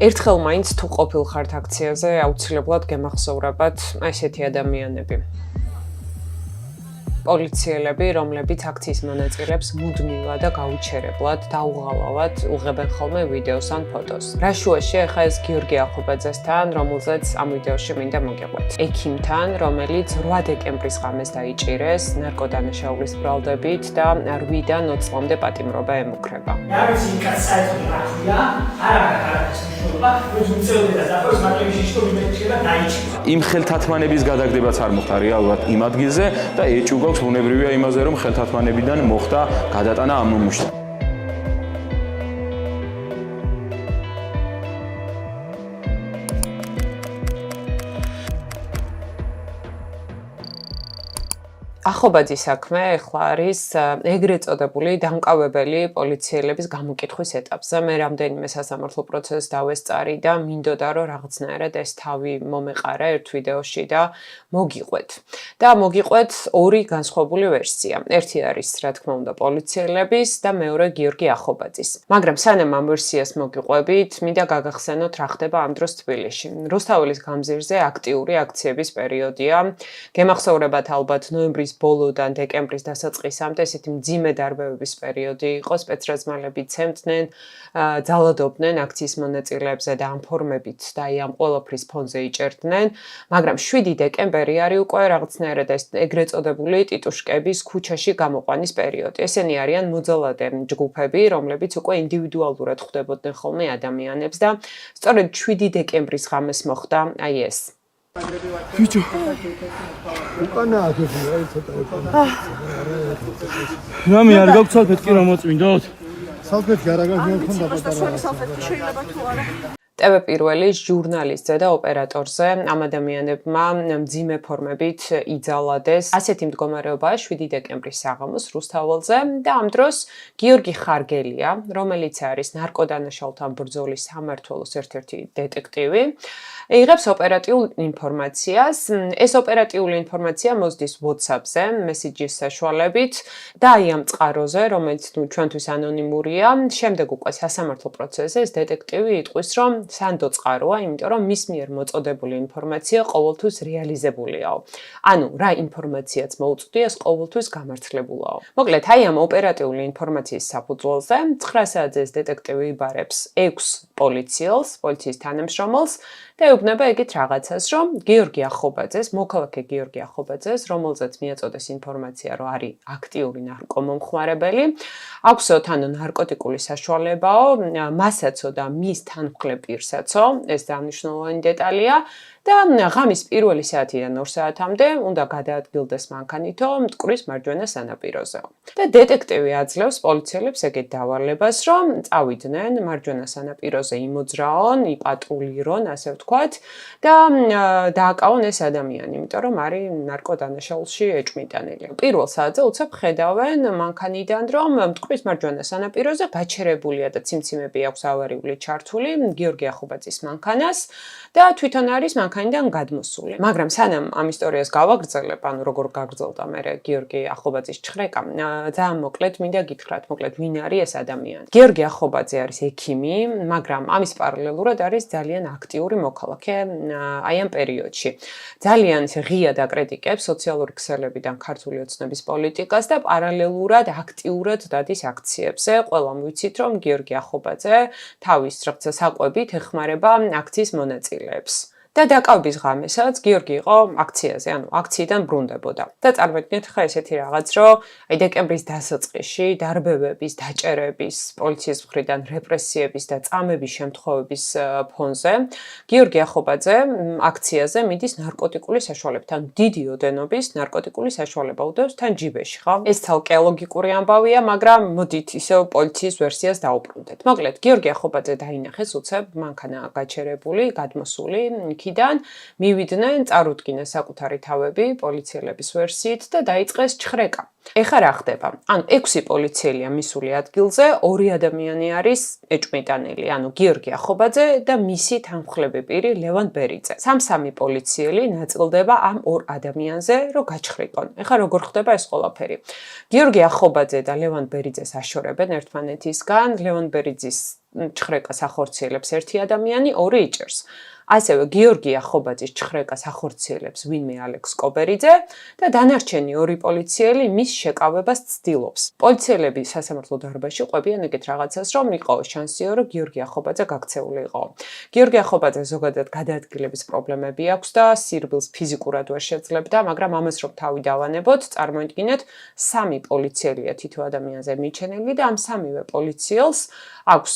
ერთხელ მაინც თუ ყოფილხართ აქციაზე, აუცილებლად გემახსოვრებათ ესეთი ადამიანები. პოლიციელები, რომლებიც აქციის მონაწილეებს მუდმივად და გაუჩერებლად დაუღალავად უღებენ ხოლმე ვიდეოს ან ფოტოს. რა შუაში ახლა ეს გიორგი ახობაძესთან, რომელზეც ამ ვიდეოში მინდა მოგიყვეთ. ექიმთან, რომელიც 8 დეკემბრის ღამეს დაიჭირეს ნარკოდანაშაულის ბრალდებით და 8-დან 20 წლამდე პატიმრობა ემუქრება. იმ ხელთათმანების გადაგდებაც არ მოხდა რეალურად იმ ადგილზე და ეჭვგავს უნებრივია იმაზე, რომ ხელთათმანებიდან მოხდა გადატანა ამ ნიმუშთან. ახობაძის საქმე ახლა არის ეგრეთ წოდებული დამკავებელი პოლიციელების გამოკითხვის ეტაპზე. მე რამდენიმე სასამართლო პროცესს დავესწარი და მინდოდა რომ რაღაცნაირად ეს თავი მომეყარა ერთ ვიდეოში და მოგიყვეთ. და მოგიყვეთ ორი განსხვავებული ვერსია. ერთი არის, რა თქმა უნდა, პოლიციელების და მეორე გიორგი ახობაძის. მაგრამ სანამ ამ ვერსიას მოგიყვებით, მინდა გაგახსენოთ რა ხდება ამ დროს თბილისში. რუსთაველის გამზირზე აქტიური აქციების პერიოდია. გემახსოვრებათ ალბათ ნოემბრის ბოლოდან დეკემბრის დასაწყისამდე ესეთი მძიმე დარბევების პერიოდი იყო, სპეცრაზმალები ცემდნენ, ძალადობდნენ აქციის მონაწილეებზე და ამ ფორმებით და ამ ყველაფრის ფონზე იჭერდნენ, მაგრამ 7 დეკემბერი არის უკვე რაღაცნაირად ეს ეგრეთ წოდებული ტიტუშკების ქუჩაში გამოყვანის პერიოდი. ესენი არიან მოძალადე ჯგუფები, რომლებიც უკვე ინდივიდუალურად ხვდებოდნენ ხოლმე ადამიანებს და სწორედ 7 დეკემბრის ღამეს მოხდა აი ეს. Bicho. უკანა აგებია, აი ცოტა უკანა. რამე არ გაქვს სალფეტი კი რა მოწმინდოთ? სალფეტი არ გაქვს მე მქონდა პატარა. სალფეტი შეიძლება თუ არა. TV პირველის ჟურნალისტზე და ოპერატორზე ამ ადამიანებმა მძიმე ფორმებით იძალადეს. ასეთი მდგომარეობაა 7 დეკემბრის საღამოს რუსთაველზე და ამ დროს გიორგი ხარგელია, რომელიც არის ნარკოდანაშაულთან ბრძოლის სამმართველოს ერთ-ერთი დეტექტივი, იღებს ოპერატიულ ინფორმაციას. ეს ოპერატიული ინფორმაცია მოსდის WhatsApp-ზე, მესიჯის საშუალებით და აი ამ წყაროზე, რომელიც ჩვენთვის ანონიმურია, შემდეგ უკვე სასამართლო პროცესზე ეს დეტექტივი იტყვის, რომ სანდო წყაროა, იმიტომ რომ მის მიერ მოწოდებული ინფორმაცია ყოველთვის რეალიზებულიაო. ანუ რა ინფორმაციაც მოუწვდი, ეს ყოველთვის გამართლებულაო. მოკლედ, აი ამ ოპერატიული ინფორმაციის საფუძველზე 9 საათზე ეს დეტექტივი იბარებს 6 პოლიციელს, პოლიციის თანამშრომელს და ეუბნება ეგეთ რაღაცას, რომ გიორგი ახობაძეს, მოქალაქე გიორგი ახობაძეს, რომელზეც მიაწოდეს ინფორმაცია, რომ არის აქტიური ნარკომომხმარებელი, აქვსო თანო ნარკოტიკული საშუალებაო, მასაც და მის თანმხლებ პირსაცო, ეს დანიშნულოვანი დეტალია და ღამის პირველი საათიდან 2 საათამდე უნდა გადაადგილდეს მანქანითო მტკვრის მარჯვენა სანაპიროზეო. და დეტექტივი აძლევს პოლიციელებს ეგეთ დავალებას, რომ წავიდნენ მარჯვენა სანაპიროზე იმოძრაონ, იპატრულირონ, ასე ვთქვათ, და დააკავონ ეს ადამიანი, იმიტომ რომ არის ნარკოდანაშაულში ეჭვმიტანილი. პირველ საათზე უცებ ხედავენ მანქანიდან, რომ მტკვრის მარჯვენა სანაპიროზე გაჩერებულია და ციმციმები აქვს ავარიული ჩართული გიორგი ახობაძის მანქანას და თვითონ არის მანქანიდან გადმოსული. მაგრამ სანამ ამ ისტორიას გავაგრძელებ, ანუ როგორ გაგრძელდა მე გიორგი ახობაძის ჩხრეკა, ძალიან მოკლედ მინდა გითხრათ, მოკლედ ვინ არის ეს ადამიანი. გიორგი ახობაძე არის ექიმი, მაგრამ ამის პარალელურად არის ძალიან აქტიური მოქალაქე აი ამ პერიოდში. ძალიან ღიად აკრიტიკებს სოციალური ქსელებიდან ქართული ოცნების პოლიტიკას და პარალელურად აქტიურად დადის აქციებზე. ყველამ ვიცით, რომ გიორგი ახობაძე თავის რაღაცა საკვებით ეხმარება აქციის მონაწილეებს. და დაკავების ღამესაც გიორგი იყო აქციაზე, ანუ აქციიდან ბრუნდებოდა. და წარმოიდგინეთ ხა ესეთი რაღაც, რომ აი დეკემბრის დასაწყისში დარბევების, დაჭერების, პოლიციის მხრიდან რეპრესიების და წამების შემთხვევების ფონზე გიორგი ახობაძე აქციაზე მიდის ნარკოტიკული საშუალებთან, დიდი ოდენობის ნარკოტიკული საშუალება უდევს თან ჯიბეში, ხო? ეს ცალკე ლოგიკური ამბავია, მაგრამ მოდით ისევ პოლიციის ვერსიას დაუბრუნდეთ. მოკლედ, გიორგი ახობაძე დაინახეს უცებ მანქანა გაჩერებული, გადმოსული იქიდან მივიდნენ, წარუდგინეს საკუთარი თავები პოლიციელების ვერსიით და დაიწყეს ჩხრეკა. ეხლა რა ხდება? ანუ 6 პოლიციელია მისული ადგილზე, 2 ადამიანი არის ეჭვმიტანილი, ანუ გიორგი ახობაძე და მისი თანმხლები პირი ლევან ბერიძე. 3 პოლიციელი ნაწილდება ამ 2 ადამიანზე, რომ გაჩხრიკონ. ეხლა როგორ ხდება ეს ყველაფერი? გიორგი ახობაძე და ლევან ბერიძეს აშორებენ ერთმანეთისგან, ლევან ბერიძის ჩხრეკას ახორციელებს ერთი ადამიანი, ორი იჭერს. ასევე გიორგი ახობაძის ჩხრეკას ახორციელებს ვინმე ალექს კობერიძე და დანარჩენი ორი პოლიციელი მის შეკავებას ცდილობს. პოლიციელები სასამართლო დარბაზში ყვებიან ეგეთ რაღაცას, რომ იყო შანსიო, რომ გიორგი ახობაძე გაქცეული იყო. გიორგი ახობაძე ზოგადად გადაადგილების პრობლემები აქვს და სირბილს ფიზიკურად ვერ შეძლებდა, მაგრამ ამას რომ თავი დავანებოთ, წარმოიდგინეთ, 3 პოლიციელია თითო ადამიანზე მიჩენილი და ამ 3-ვე პოლიციელს აქვს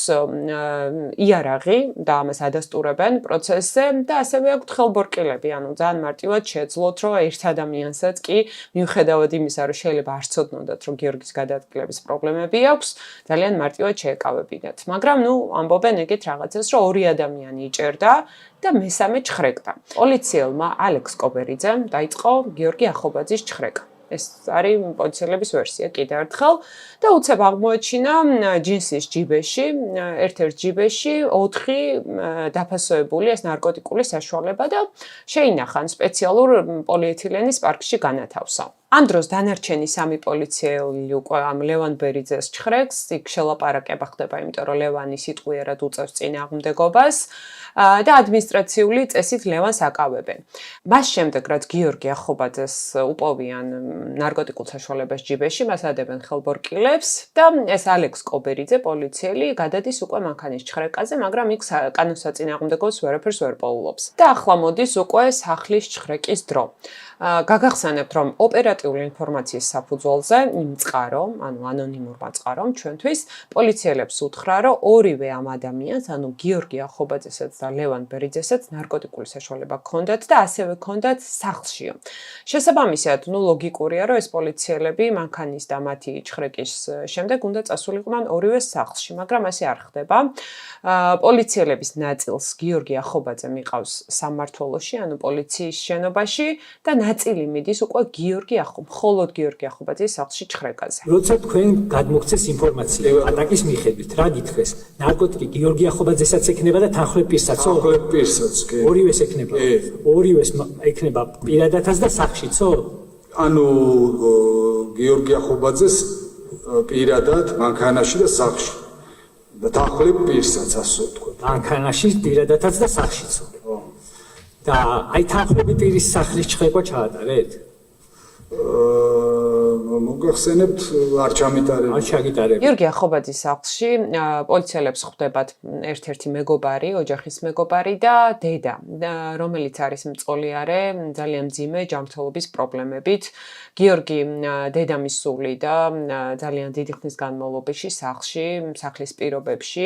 იარაღი და ამას ადასტურებენ პროცესზე და ასევე აქვთ ხელბორკილები, ანუ ძალიან მარტივად შეეძლოთ, რომ ერთ ადამიანსაც კი მიუხედავად იმისა, რომ შეიძლება არ ცოდნოდათ, რომ გიორგის გადაადგილების პრობლემები აქვს, ძალიან მარტივად შეეკავებინათ. მაგრამ ამბობენ ეგეთ რაღაცას, რომ ორი ადამიანი იჭერდა და მესამე ჩხრეკდა. პოლიციელმა ალექს კობერიძემ დაიწყო გიორგი ახობაძის ჩხრეკა. ეს არის პოლიციელების ვერსია კიდევ ერთხელ და უცებ აღმოაჩინა ჯინსის ჯიბეში, ერთ-ერთ ჯიბეში 4 დაფასოებული ეს ნარკოტიკული საშუალება და შეინახან სპეციალურ პოლიეთილენის პარკში განათავსა. ამ დროს დანარჩენი 3 პოლიციელი უკვე ამ ლევან ბერიძეს ჩხრეკს, იქ შელაპარაკება ხდება, იმიტომ რომ ლევანი სიტყვიერად უწევს წინააღმდეგობას და ადმინისტრაციული წესით ლევანს აკავებენ. მას შემდეგ, რაც გიორგი ახობაძეს უპოვიან ნარკოტიკულ საშუალებას ჯიბეში, მას ადებენ ხელბორკილებს და ეს ალექს კობერიძე პოლიციელი გადადის უკვე მანქანის ჩხრეკაზე, მაგრამ იქ კანონსაწინააღმდეგოს ვერაფერს ვერ პოულობს. და ახლა მოდის უკვე სახლის ჩხრეკის დრო. გაგახსენებთ, რომ ოპერატიული ინფორმაციის საფუძველზე იმ წყარომ, ანუ ანონიმურმა წყარომ ჩვენთვის პოლიციელებს უთხრა, რომ ორივე ამ ადამიანს, ანუ გიორგი ახობაძესაც და ლევან ბერიძესაც ნარკოტიკული საშუალება ჰქონდათ და ასევე ჰქონდათ სახლშიო. შესაბამისად, ლოგიკურია, რომ ეს პოლიციელები მანქანის და მათი ჩხრეკის შემდეგ უნდა წასულიყვნენ ორივე სახლში, მაგრამ ასე არ ხდება. პოლიციელების ნაწილს გიორგი ახობაძე მიყავს სამმართველოში, ანუ პოლიციის შენობაში და ნაწილი მიდის უკვე მხოლოდ გიორგი ახობაძის სახლში ჩხრეკაზე. როცა თქვენ გადმოგცეს ინფორმაცია ატაკის მიხედვით, რა გითხრეს? ნარკოტიკი გიორგი ახობაძესაც ექნება და თანხმდე პირსაც? თანხმდე პირსაც, კი. ორივეს ექნება. ორივეს ექნება პირადადაც და სახლშიცო? ანუ გიორგი ახობაძეს პირადად მანქანაში და სახლში. და თანხმდე პირსაც, ასე ვთქვათ. მანქანაში პირადადაც და სახლშიცო. და აი თანხმდები პირის სახლის ჩხრეკვა ჩაატარეთ? მოგახსენებთ, არ ჩამიტარებ. არ ჩაგიტარებ. გიორგი ახობაძის სახლში პოლიციელებს ხვდებათ ერთ-ერთი მეგობარი, ოჯახის მეგობარი და დედა, რომელიც არის მწოლიარე ძალიან მძიმე ჯანმრთელობის პრობლემებით. გიორგი დედამისული და ძალიან დიდი ხნის განმავლობაში სახლის პირობებში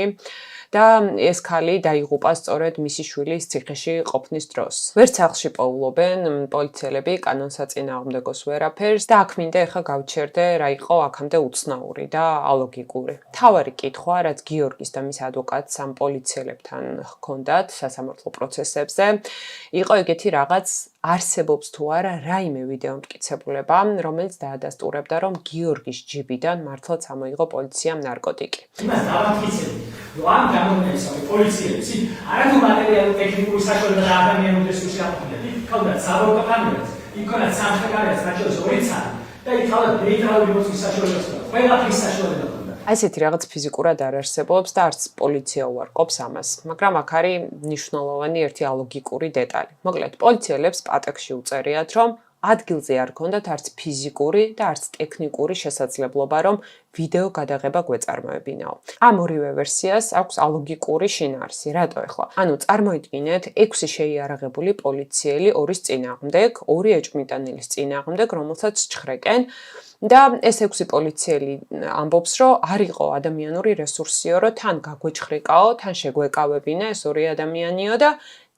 და ეს ქალი დაიღუპა სწორედ მისი შვილის ციხეში ყოფნის დროს. ვერც სახლში პოულობენ პოლიციელები კანონსაწინააღმდეგოს ვერაფერს და აქ მინდა ეხა გავჩერდე რა იყო აქამდე უცნაური და ალოგიკური. თავარი კითხვა, რაც გიორგის და მის ადვოკატს ამ პოლიციელებთან ჰქონდათ სასამართლო პროცესებზე, იყო ეგეთი რაღაც არსებობს თუ არა რაიმე ვიდეო მტკიცებულება, რომელიც დაადასტურებდა, რომ გიორგის ჯიბიდან მართლაც ამოიღო პოლიციამ ნარკოტიკი. იმას დავამტკიცებდი, რომ ამ გამონაკლისავე პოლიციელებს არათუ მატერიალური ტექნიკური საშუალება და ადამიანური რესურსი არ ჰქონდათ. იქ ჰქონდათ საბოროტო კამერაც, იქ ჰქონდათ სამხედრო კამერაც, მათ შორის 2 ცალი და იქ ჰქონდათ ნეიტრალური მოწვის საშუალება, ყველაფრის საშუალება ჰქონდა. ასეთი რაღაც ფიზიკურად არ არსებობს და არც პოლიცია უარყოფს ამას, მაგრამ აქ არის მნიშვნელოვანი ერთი ალოგიკური დეტალი. მოკლედ, პოლიციელებს პატექში უწერიათ, რომ ადგილზე არ ჰქონდათ არც ფიზიკური და არც ტექნიკური შესაძლებლობა, რომ ვიდეო გადაღება გვეწარმოებინაო. ამ ორივე ვერსიას აქვს ალოგიკური შინაარსი. რატო ახლა? ანუ წარმოიდგინეთ 6 შეიარაღებული პოლიციელი ორის წინააღმდეგ, 2 ეჭვმიტანილის წინააღმდეგ, რომელსაც ჩხრეკენ. და ეს 6 პოლიციელი ამბობს, რომ არ იყო ადამიანური რესურსიო, რომ თან გაგვეჩხრიკაო, თან შეგვეკავებინა ეს 2 ადამიანიო და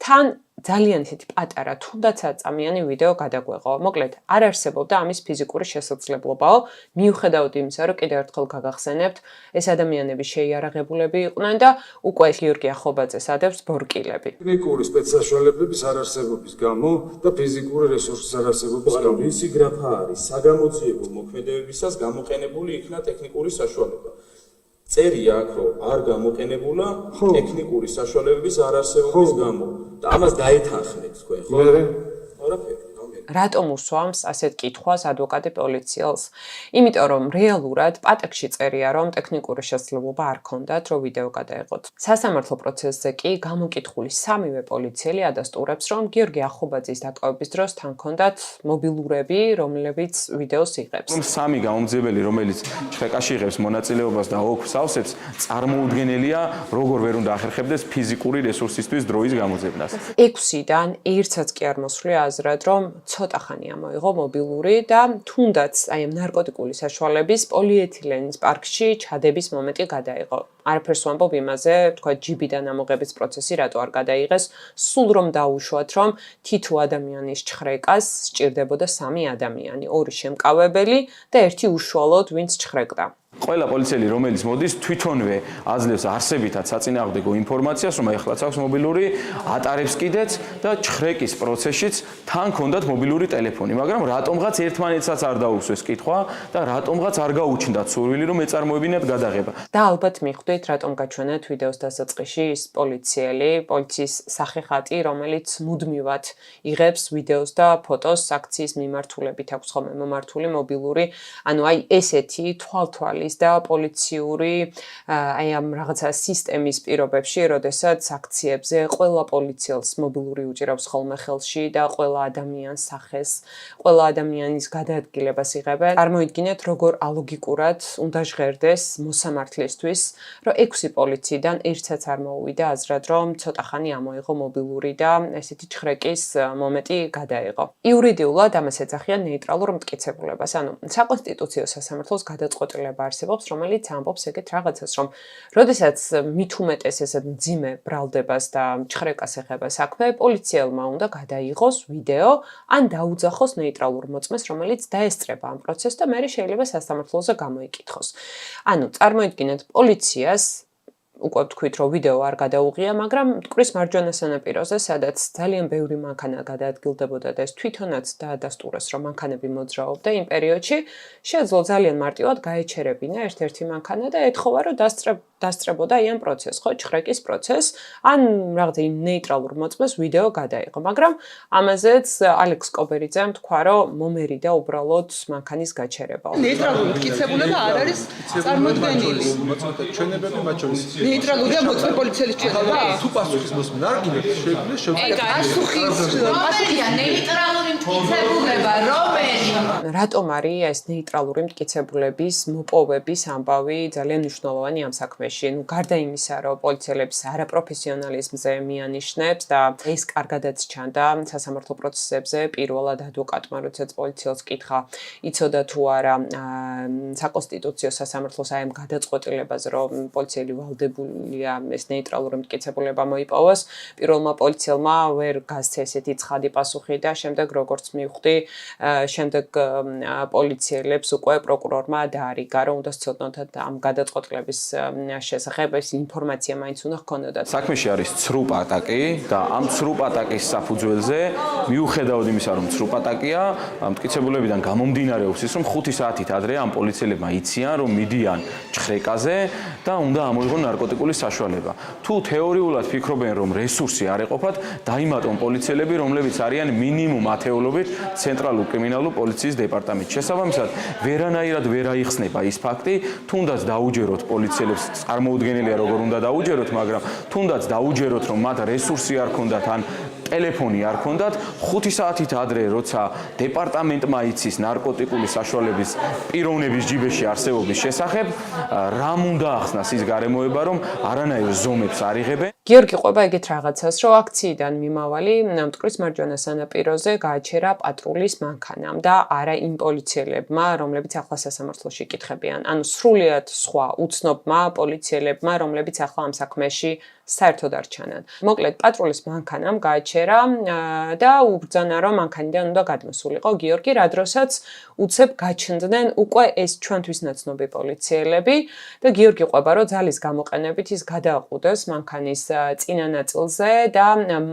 თან ძალიან ისეთი პატარა, თუნდაც აწამიანი ვიდეო გადაგვეღო. მოკლედ, არ არსებობდა ამის ფიზიკური შესაძლებლობაო, მიუხედავად იმისა, რომ კიდევ ერთხელ გაგახსენებთ, ეს ადამიანები შეიარაღებულები იყვნენ და უკვე გიორგი ახობაძეს ადევს ბორკილები. ტექნიკური სპეცსაშუალებების არარსებობის გამო და ფიზიკური რესურსის არარსებობის გამო. მისი გრაფა არის საგამოძიებო მოქმედებებისას გამოყენებული იქნა ტექნიკური საშუალება. წერია აქ, რომ არ გამოყენებულა ტექნიკური საშუალებების არარსებობის გამო. და ამას დაეთანხმეთ თქვენ, ხო? მერე არაფერი, ამერი. რატომ უსვამს ასეთ კითხვას ადვოკატი პოლიციელს? იმიტომ რომ რეალურად პატექში წერია რომ ტექნიკური შესაძლებლობა არ ქონდათ რომ ვიდეო გადაეღოთ. სასამართლო პროცესზე კი გამოკითხული სამივე პოლიციელი ადასტურებს რომ გიორგი ახობაძის დაკავების დროს თან ქონდათ მობილურები, რომლებიც ვიდეოს იღებს. რომ სამი გამომძიებელი რომელიც ჩხეკაში იღებს მონაწილეობას და ოქს ავსებს, წარმოუდგენელია როგორ ვერ უნდა ახერხებდეს ფიზიკური რესურსისთვის დროის გამოძებნას. 6-დან ერთსაც კი არ მოსვლია აზრად რომ ცოტა ხანი ამოიღო მობილური და თუნდაც აი ამ ნარკოტიკული საშუალების პოლიეთილენის პარკში ჩადების მომენტი გადაიღო. არაფერს ვამბობ იმაზე, თქვა ჯიბიდან ამოღების პროცესი რატო არ გადაიღეს, სულ რომ დაუშვათ რომ თითო ადამიანის ჩხრეკას სჭირდებოდა 3 ადამიანი, 2 შემკავებელი და 1 უშუალოდ ვინც ჩხრეკდა. ყველა პოლიციელი რომელიც მოდის თვითონვე აძლევს არსებითად საწინააღმდეგო ინფორმაციას რომ ეხლაც აქვს მობილური ატარებს კიდეც და ჩხრეკის პროცესშიც თან ქონდათ მობილური ტელეფონი მაგრამ რატომღაც ერთმანეთსაც არ დაუსვეს კითხვა და რატომღაც არ გაუჩნდათ სურვილი რომ ეწარმოებინათ გადაღება და ალბათ მიხვდით რატომ გაჩვენეთ ვიდეოს დასაწყისში ის პოლიციელი პოლიციის სახეხატი რომელიც მუდმივად იღებს ვიდეოს და ფოტოს აქციის მიმართულებით აქვს ხოლმე მომართული მობილური ანუ აი ესეთი თვალთვალი და პოლიციური აი ამ რაღაცა სისტემის პირობებში, როდესაც აქციებზე ყველა პოლიციელს მობილური უჭირავს ხოლმე ხელში და ყველა ადამიანს სახეს, ყველა ადამიანის გადაადგილებას იღებენ. წარმოიდგინეთ, როგორ ალოგიკურად უნდა ჟღერდეს მოსამართლისთვის, რომ 6 პოლიციიდან ერთსაც არ მოუვიდა აზრად, რომ ცოტა ხანი ამოიღო მობილური და ესეთი ჩხრეკის მომენტი გადაიღო. იურიდიულად ამას ეძახიან ნეიტრალურ მტკიცებულებას. ანუ საკონსტიტუციო სასამართლოს გადაწყვეტილება არსებობს, რომელიც ამბობს ეგეთ რაღაცას, რომ როდესაც მით უმეტეს ესეთ მძიმე ბრალდებას და ჩხრეკას ეხება საქმე, პოლიციელმა უნდა გადაიღოს ვიდეო ან დაუძახოს ნეიტრალურ მოწმეს, რომელიც დაესწრება ამ პროცესს და მე შეიძლება სასამართლოზე გამოიკითხოს. ანუ წარმოიდგინეთ პოლიციას უკვე ვთქვით, რომ ვიდეო არ გადაუღია, მაგრამ მტკვრის მარჯვენა სანაპიროზე, სადაც ძალიან ბევრი მანქანა გადაადგილდებოდა და ეს თვითონაც დაადასტურეს, რომ მანქანები მოძრაობდა იმ პერიოდში, შეძლო ძალიან მარტივად გაეჩერებინა ერთ-ერთი მანქანა და ეთხოვა, რომ დასწრებოდა აი ამ პროცესს, ხო, ჩხრეკის პროცესს, ან რაღაცა იმ ნეიტრალურ მოწმეს ვიდეო გადაიღო, მაგრამ ამაზეც ალექს კობერიძემ თქვა, რომ მომერიდა უბრალოდ მანქანის გაჩერება. ნეიტრალური მტკიცებულება არ არის წარმოდგენილი. ჩვენებები მათ შორის ნეიტრალურია მოწმე პოლიციელის ჩვენება? თუ პასუხის მოსმენა არ გინდათ შეგვიძლია შევწყვეტ. პასუხია ნეიტრალური მტკიცებულება რომელი? რატომ არის ეს ნეიტრალური მტკიცებულების მოპოვების ამბავი ძალიან მნიშვნელოვანი ამ საქმეში? ნუ გარდა იმისა, რომ პოლიციელების არაპროფესიონალიზმზე მიანიშნებს და ეს კარგადაც ჩანდა სასამართლო პროცესებზე პირველად ადვოკატმა, როდესაც პოლიციელს კითხა, იცოდა თუ არა საკონსტიტუციო სასამართლოს აი ამ გადაწყვეტილებაზე, რომ პოლიციელი ვალდებულია ეს ნეიტრალური მტკიცებულება მოიპოვოს. პირველმა პოლიციელმა ვერ გასცა ესეთი ცხადი პასუხი და შემდეგ როგორც მივხვდი, შემდეგ პოლიციელებს უკვე პროკურორმა დაარიგა, რომ უნდა სცოდნოდათ ამ გადაწყვეტილების შესახებ ეს ინფორმაცია მაინც უნდა ჰქონოდათ. საქმეში არის ცრუ პატაკი და ამ ცრუ პატაკის საფუძველზე მიუხედავად იმისა, რომ ცრუ პატაკია, მტკიცებულებიდან გამომდინარეობს ის, რომ 5 საათით ადრე ამ პოლიციელებმა იციან, რომ მიდიან ჩხრეკაზე და უნდა ამოიღონ ნარკოტიკული საშუალება. თუ თეორიულად ფიქრობენ, რომ რესურსი არ ეყოფათ, დაიმატონ პოლიციელები, რომლებიც არიან მინიმუმ ათეულობით ცენტრალურ კრიმინალურ პოლიციის დეპარტამენტში. შესაბამისად, ვერანაირად ვერ აიხსნება ის ფაქტი, თუნდაც დაუჯეროთ პოლიციელებს, წარმოუდგენელია როგორ უნდა დაუჯეროთ, მაგრამ თუნდაც დაუჯეროთ, რომ მათ რესურსი არ ქონდათ ან ტელეფონი არ ქონდათ, 5 საათით ადრე, როცა დეპარტამენტმა იცის ნარკოტიკული საშუალების პიროვნების ჯიბეში არსებობის შესახებ, რამ უნდა ახსნას ის გარემოება, რომ არანაირ ზომებს არ იღებენ. გიორგი ყვება ეგეთ რაღაცას, რომ აქციიდან მიმავალი მტკვრის მარჯვენა სანაპიროზე გააჩერა პატრულის მანქანამ და არა იმ პოლიციელებმა, რომლებიც ახლა სასამართლოში იკითხებიან. ანუ სრულიად სხვა უცნობმა პოლიციელებმა, რომლებიც ახლა ამ საქმეში საერთოდ არ ჩანან. მოკლედ, პატრულის მანქანამ გააჩერა და უბრძანა, რომ მანქანიდან უნდა გადმოსულიყო გიორგი, რა დროსაც უცებ გაჩნდნენ უკვე ეს ჩვენთვის ნაცნობი პოლიციელები და გიორგი ყვება, რომ ძალის გამოყენებით ის გადააყუდეს მანქანის წინა ნაწილზე და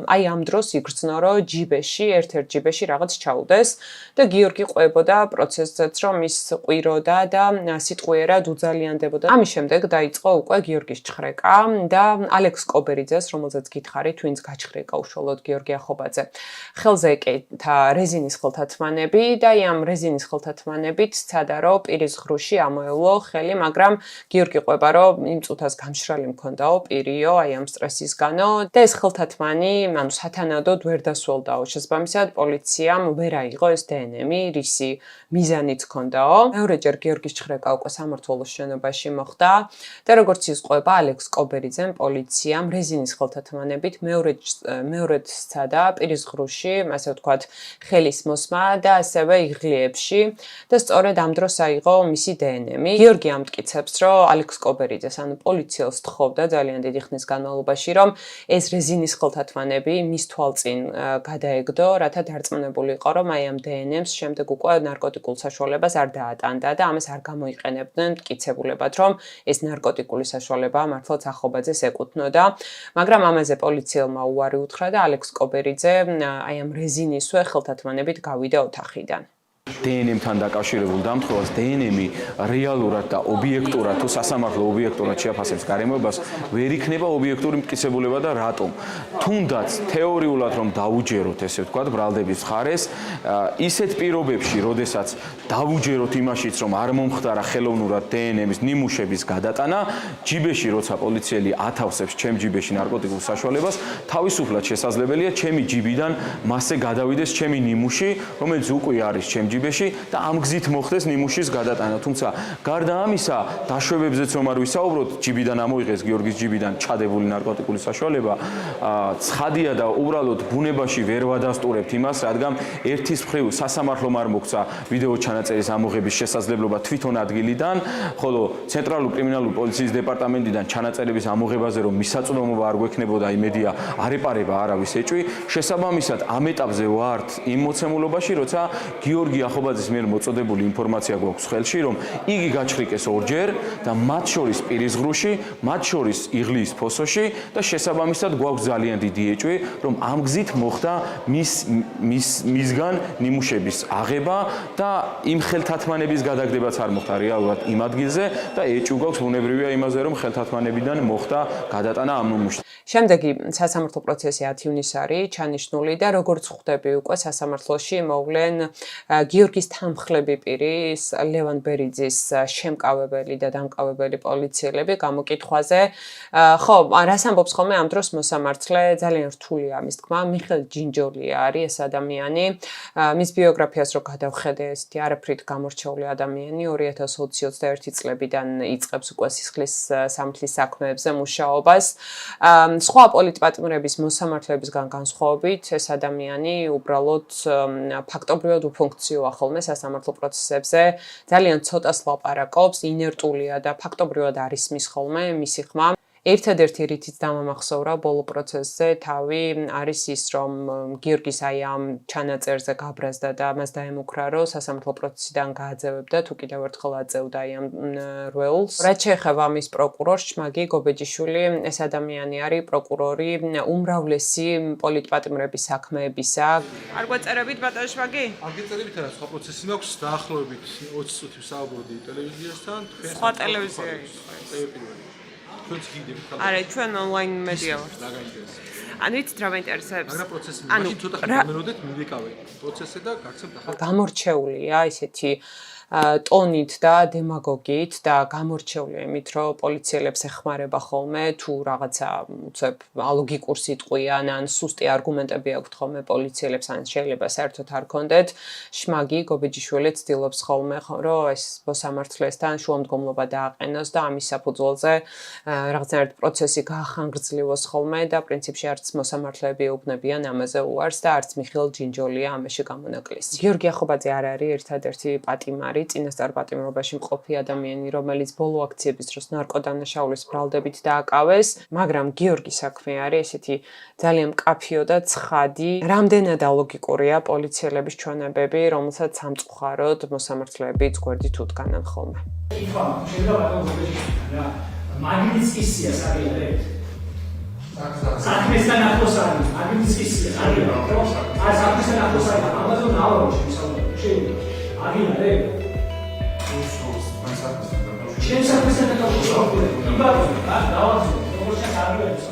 აი ამ დროს იგრძნო, რომ ჯიბეში, ერთ-ერთ ჯიბეში რაღაც ჩაუდეს და გიორგი ყვებოდა პროცესზეც, რომ ის ყვიროდა და სიტყვიერად უძალიანდებოდა. ამის შემდეგ დაიწყო უკვე გიორგის ჩხრეკა და ალექს ალექს კობერიძეს, რომელზეც გითხარით, ვინც გაჩხრეკა უშუალოდ გიორგი ახობაძე. ხელზე ეკეთა რეზინის ხელთათმანები და ამ რეზინის ხელთათმანებით სცადა, რომ პირის ღრუში ამოევლო ხელი, მაგრამ გიორგი ყვება, რომ იმ წუთას გამშრალი მქონდაო პირიო, აი ამ სტრესისგანო და ეს ხელთათმანი, ანუ სათანადოდ ვერ დასვლოდაო. შესაბამისად, პოლიციამ ვერ აიღო ეს დნმ-ი, რისი მიზანიც ჰქონდაო. მეორეჯერ გიორგის ჩხრეკა უკვე სამმართველოს შენობაში მოხდა და როგორც ის ყვება, ალექს კობერიძემ პოლიციამ რეზინის ხელთათმანებით მეორედ სცადა პირის ღრუში, ასე ვთქვათ, ხელის მოსმა და ასევე იღლიებში და სწორედ ამ დროს აიღო მისი დნმ-ი. გიორგი ამტკიცებს, რომ ალექს კობერიძეს, ანუ პოლიციელს თხოვდა ძალიან დიდი ხნის განმავლობაში, რომ ეს რეზინის ხელთათმანები მის თვალწინ გადაეგდო, რათა დარწმუნებული იყო, რომ აი ამ დნმ-ს შემდეგ უკვე ნარკოტიკულ საშუალებას არ დაატანდა და ამას არ გამოიყენებდნენ მტკიცებულებად, რომ ეს ნარკოტიკული საშუალება მართლაც ახობაძეს ეკუთვნოდა, მაგრამ ამაზე პოლიციელმა უარი უთხრა და ალექს კობერიძე აი ამ რეზინისვე ხელთათმანებით გავიდა ოთახიდან. დნმ-თან დაკავშირებულ დამთხოვას დნმ-ი რეალურად და ობიექტურად თუ სასამართლო ობიექტურად შეაფასებს გარემოებას, ვერ იქნება ობიექტური მტკიცებულება და რატომ? თუნდაც თეორიულად რომ დაუჯეროთ, ესე ვთქვათ, ბრალდების მხარეს, ისეთ პირობებში, როდესაც დაუჯეროთ იმაშიც, რომ არ მომხდარა ხელოვნურად დნმ-ის ნიმუშების გადატანა, ჯიბეში როცა პოლიციელი ათავსებს ჩემ ჯიბეში ნარკოტიკულ საშუალებას, თავისუფლად შესაძლებელია ჩემი ჯიბიდან მასზე გადავიდეს ჩემი ნიმუში, რომელიც უკვე არის ჩემ ჯიბეში და ამ გზით მოხდეს ნიმუშის გადატანა. თუმცა გარდა ამისა, დაშვებებზეც რომ არ ვისაუბროთ, ჯიბიდან ამოიღეს გიორგის ჯიბიდან ჩადებული ნარკოტიკული საშუალება, ცხადია და უბრალოდ ბუნებაში ვერ ვადასტურებთ იმას, რადგან ერთის მხრივ სასამართლომ არ მოგცა ვიდეო ჩანაწერის ამოღების შესაძლებლობა თვითონ ადგილიდან, ხოლო ცენტრალურ კრიმინალურ პოლიციის დეპარტამენტიდან ჩანაწერების ამოღებაზე რომ მისაწვდომობა არ გვექნებოდა იმედია არ ეპარება არავის ეჭვი. შესაბამისად, ამ ეტაპზე ვართ იმ მოცემულობაში, როცა გიორგი ახობაძის მიერ მოწოდებული ინფორმაცია გვაქვს ხელში, რომ იგი გაჩხრიკეს ორჯერ და მათ შორის პირის ღრუში, მათ შორის იღლიის ფოსოში და შესაბამისად გვაქვს ძალიან დიდი ეჭვი, რომ ამ გზით მოხდა მისგან ნიმუშების აღება და იმ ხელთათმანების გადაგდებაც არ მოხდა რეალურად იმ ადგილზე და ეჭვი გვაქვს ბუნებრივია იმაზე, რომ ხელთათმანებიდან მოხდა გადატანა ამ ნიმუშს. შემდეგი სასამართლო პროცესი 10 ივნისს არის ჩანიშნული და როგორც ხვდები უკვე სასამართლოში მოვლენ გიორგის თანმხლები პირის ლევან ბერიძის შემკავებელი და დამკავებელი პოლიციელები გამოკითხვაზე. ხო, რას ამბობს ხოლმე ამ დროს მოსამართლე, ძალიან რთულია მის თქმა, მიხეილ ჯინჯოლია არის ეს ადამიანი. მის ბიოგრაფიას რო გადავხედე, ესეთი არაფრით გამორჩეული ადამიანი 2021 წლებიდან იწყებს უკვე სისხლის სამართლის საქმეებზე მუშაობას. სხვა პოლიტპატიმრების მოსამართლებისგან განსხვავებით, ეს ადამიანი უბრალოდ ფაქტობრივად უფუნქციოა ხოლმე სასამართლო პროცესებზე, ძალიან ცოტას ლაპარაკობს, ინერტულია და ფაქტობრივად არ ისმის ხოლმე მისი ხმა. ერთადერთი რითიც დამამახსოვრა ბოლო პროცესზე თავი არის ის, რომ გიორგის აი ამ ჩანაწერზე გაბრაზდა და მას დაემუქრა, რომ სასამართლო პროცესიდან გააძევებდა, თუ კიდევ ერთხელ აწევდა აი ამ რვეულს. რაც შეეხება მის პროკურორს, ჩმაგი გობეჯიშვილი, ეს ადამიანი არის პროკურორი უმრავლესი პოლიტპატიმრების საქმეებისა. არ გვეწერებით ბატონო ჩმაგი? არ გეწერებით არა, სხვა პროცესი მაქვს დაახლოებით 20 წუთი ვსაუბრობდი ტელევიზიასთან, თქვენ სხვა ტელევიზია ის. არა, ჩვენ ონლაინ მედია ვართ. ანუ იცით რა მაინტერესებს? მაგრამ პროცესი მაშინ ცოტა ხანი გამენოდეთ მივიკავე პროცესზე და გაგცემთ ახლა. გამორჩეულია ისეთი ტონით და დემაგოგიით და გამორჩეულია იმით, რომ პოლიციელებს ეხმარება ხოლმე თუ რაღაცა უცებ ალოგიკურ სიტყვიან ან სუსტი არგუმენტები აქვთ ხოლმე პოლიციელებს ან შეიძლება საერთოდ არ ქონდეთ. შმაგი გობეჯიშვილი ცდილობს ხოლმე, რომ ეს მოსამართლესთან შუამდგომლობა დააყენოს და ამის საფუძველზე რაღაცნაირად პროცესი გაახანგრძლიოს ხოლმე და პრინციპში არც მოსამართლეები ეუბნებიან ამაზე უარს და არც მიხეილ ჯინჯოლია ამაში გამონაკლისი. გიორგი ახობაძე არ არის ერთადერთი პატიმარი წინასწარ პატიმრობაში მყოფი ადამიანი, რომელიც ბოლო აქციების დროს ნარკოდანაშაულის ბრალდებით დააკავეს, მაგრამ გიორგის საქმე არის ესეთი ძალიან მკაფიო და ცხადი, რამდენად ალოგიკურია პოლიციელების ჩვენებები, რომელსაც სამწუხაროდ მოსამართლეებიც გვერდით უთგანან ხოლმე. ითქვა, შეიძლება ბატონო გობეჯიშვილი რა, მაგნიცკისიას არის რა. საქმესთან ახლოს არის, მაგნიცკისიას არის რა. აი საქმესთან ახლოს არის, ამაზონ აურო შეიძლება. აგინა რა. Чем сам представляешь, что такое? И бабушка, да, да, он, потому что